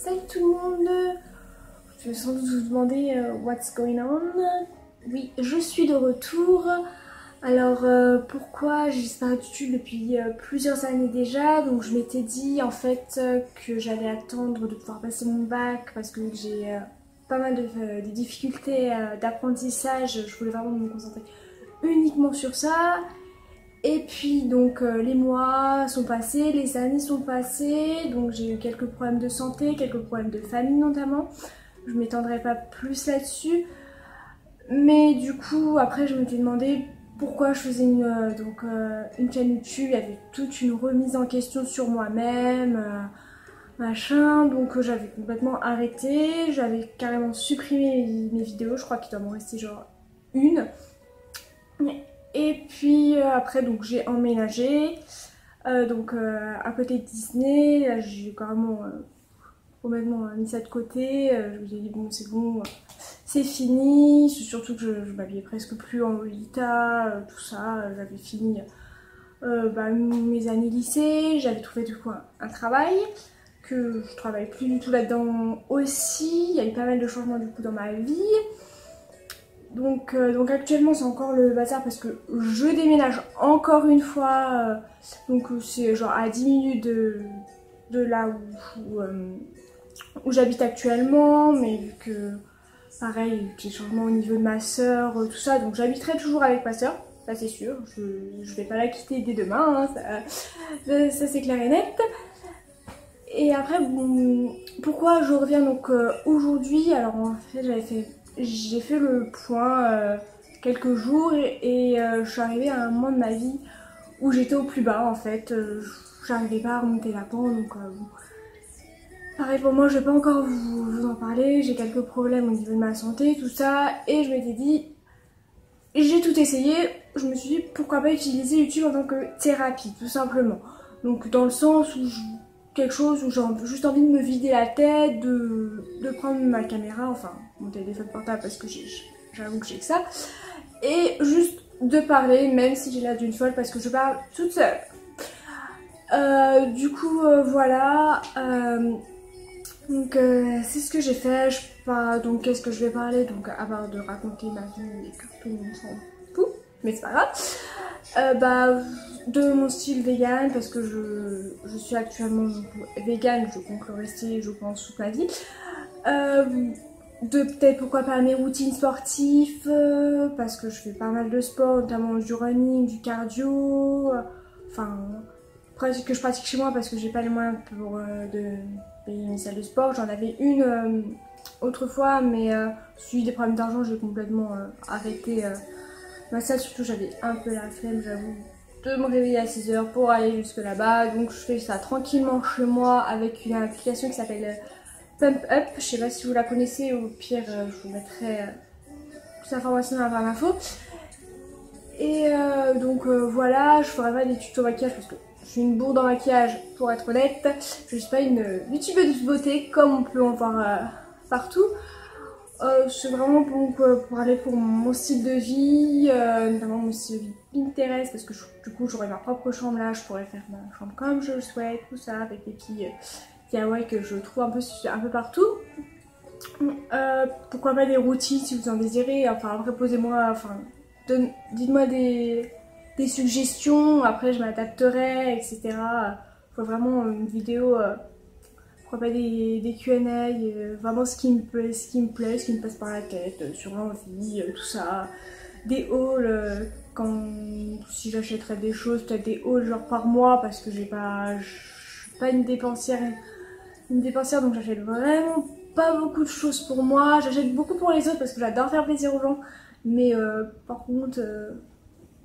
Salut tout le monde. Je vais sans doute vous demander what's going on. Oui, je suis de retour. Alors pourquoi j'ai disparu de YouTube depuis plusieurs années déjà. Donc je m'étais dit en fait que j'allais attendre de pouvoir passer mon bac parce que j'ai pas mal de difficultés d'apprentissage. Je voulais vraiment me concentrer uniquement sur ça. Et puis donc les mois sont passés, les années sont passées, donc j'ai eu quelques problèmes de santé, quelques problèmes de famille notamment. Je ne m'étendrai pas plus là-dessus. Mais du coup après je m'étais demandé pourquoi je faisais une chaîne YouTube. Il y avait toute une remise en question sur moi-même, machin. Donc j'avais complètement arrêté, j'avais carrément supprimé mes vidéos. Je crois qu'il doit m'en rester genre une. Et puis après donc j'ai emménagé à côté de Disney. J'ai carrément complètement mis ça de côté. Je me suis dit bon c'est fini. C'est surtout que je m'habillais presque plus en Lolita, tout ça. J'avais fini mes années lycée. J'avais trouvé du coup un travail que je travaille plus du tout là-dedans aussi. Il y a eu pas mal de changements du coup dans ma vie. Donc actuellement c'est encore le bazar parce que je déménage encore une fois. Donc c'est genre à 10 minutes de là où j'habite actuellement. Mais vu que pareil, j'ai changement au niveau de ma soeur, tout ça. Donc j'habiterai toujours avec ma soeur, ça c'est sûr. Je vais pas la quitter dès demain, hein, ça c'est clair et net. Et après bon, pourquoi je reviens donc aujourd'hui. Alors en fait j'ai fait le point quelques jours et je suis arrivée à un moment de ma vie où j'étais au plus bas en fait. J'arrivais pas à remonter la pente, donc bon. Pareil pour moi, je vais pas encore vous en parler. J'ai quelques problèmes au niveau de ma santé, tout ça. Et je m'étais dit, j'ai tout essayé. Je me suis dit pourquoi pas utiliser YouTube en tant que thérapie, tout simplement. Donc dans le sens où quelque chose où j'ai juste envie de me vider la tête, de prendre ma caméra, enfin mon téléphone portable parce que j'avoue que j'ai que ça, et juste de parler même si j'ai l'air d'une folle parce que je parle toute seule. Du coup voilà, donc c'est ce que j'ai fait. Donc qu'est-ce que je vais parler, donc à part de raconter ma vie et que tout le monde s'en fout, mais c'est pas grave. De mon style vegan parce que je suis actuellement vegan, je compte le rester je pense toute ma vie. De peut-être pourquoi pas mes routines sportives parce que je fais pas mal de sport, notamment du running, du cardio, enfin que je pratique chez moi parce que j'ai pas les moyens pour de payer une salle de sport. J'en avais une autrefois mais suivi des problèmes d'argent j'ai complètement arrêté ma salle, surtout j'avais un peu la flemme j'avoue de me réveiller à 6 h pour aller jusque là-bas. Donc je fais ça tranquillement chez moi avec une application qui s'appelle Pump Up. Je sais pas si vous la connaissez, au pire je vous mettrai plus d'informations dans la barre d'infos. Et voilà, je ferai pas des tutos maquillage parce que je suis une bourde en maquillage pour être honnête. Je suis pas une youtubeuse de beauté comme on peut en voir partout. C'est vraiment pour aller pour mon style de vie, notamment mon style de vie Pinterest parce que du coup j'aurai ma propre chambre là, je pourrais faire ma chambre comme je le souhaite, tout ça avec des petits DIY que je trouve un peu partout. Pourquoi pas des routines si vous en désirez, enfin après posez-moi, enfin dites-moi des suggestions, après je m'adapterai, etc. Faut vraiment une vidéo, pourquoi pas des Q&A, vraiment ce qui me plaît, ce qui me passe par la tête, sur l'envie, tout ça. Des hauls, si j'achèterais des choses, peut-être des hauls genre par mois parce que je suis pas une dépensière donc j'achète vraiment pas beaucoup de choses pour moi. J'achète beaucoup pour les autres parce que j'adore faire plaisir aux gens, mais par contre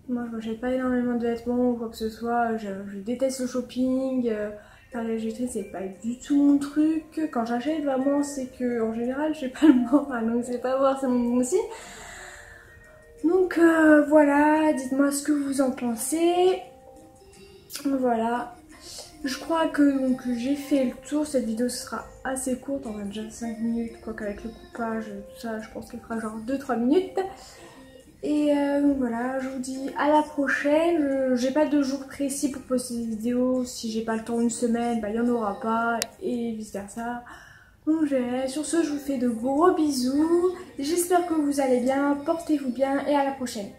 moi je m'achète pas énormément de vêtements ou quoi que ce soit. Je déteste le shopping, faire les bijouterie c'est pas du tout mon truc. Quand j'achète vraiment c'est que en général j'ai pas le moral, donc c'est pas forcément mon signe. Donc voilà, dites-moi ce que vous en pensez. Voilà. Je crois que j'ai fait le tour. Cette vidéo sera assez courte, on a déjà 5 minutes, quoi qu'avec le coupage, tout ça, je pense qu'elle fera genre 2-3 minutes. Et voilà, je vous dis à la prochaine. J'ai pas de jour précis pour poster des vidéos. Si j'ai pas le temps une semaine, il y en aura pas, et vice versa. Donc sur ce, je vous fais de gros bisous. J'espère que vous allez bien, portez-vous bien et à la prochaine.